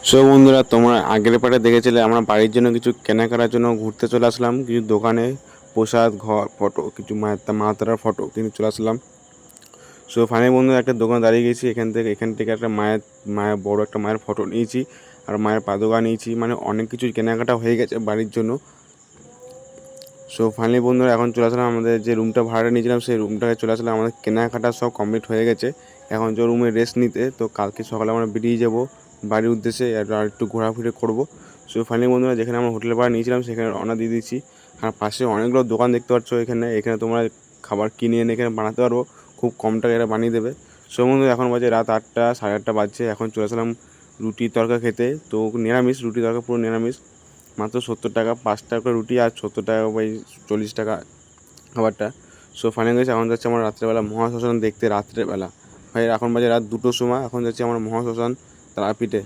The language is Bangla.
সো বন্ধুরা, তোমরা আগের পার্টে দেখেছিলে আমরা বাড়ির জন্য কিছু কেনাকাটার জন্য ঘুরতে চলে আসলাম। কিছু দোকানে প্রসাদ, ঘর, ফটো, কিছু মা তারার ফটো কিনতে চলে আসলাম। সো ফাইনালি বন্ধুরা একটা দোকান দাঁড়িয়ে গেছি। এখান থেকে একটা মায়ের মায়ের বড় একটা মায়ের ফটো নিয়েছি, আর মায়ের পাদুকা নিয়েছি। মানে অনেক কিছু কেনাকাটা হয়ে গেছে বাড়ির জন্য। সো ফাইনালি বন্ধুরা এখন চলে আসলাম আমাদের যে রুমটা ভাড়া নিয়েছিলাম, সেই রুমটাকে চলে আসলাম। আমাদের কেনাকাটা সব কমপ্লিট হয়ে গেছে। এখন যে রুমে রেস্ট নিতে, তো কালকে সকালে আমরা বেরিয়ে যাব বাড়ির উদ্দেশ্যে, আর একটু ঘোরাফিরে করবো। সো ফাইনালি বন্ধুরা, যেখানে আমরা হোটেল ভাড়া নিয়েছিলাম সেখানে রওনা দিয়ে দিচ্ছি। আর পাশে অনেকগুলো দোকান দেখতে পাচ্ছ। এখানে তোমরা খাবার কিনে এনে এখানে বানাতে পারবো, খুব কম টাকায় এরা বানিয়ে দেবে। সো বন্ধু, এখন বাজে রাত 8টা, সাড়ে 8টা বাজছে। এখন চলে আসলাম রুটি তরকা খেতে। তো নিরামিষ রুটি তরকা, পুরো নিরামিষ। মাত্র 70 টাকা, 5 টাকা করে রুটি, আর 70 টাকা বাই 40 টাকা খাবারটা। সো ফাইনাল গেছে। এখন যাচ্ছে আমরা রাত্রেবেলা মহাশ্মশান দেখতে। রাত্রেবেলা ভাই, এখন বাজে রাত 2টোর সময়। এখন যাচ্ছি আমরা মহাশ্মশান তারাপীঠে।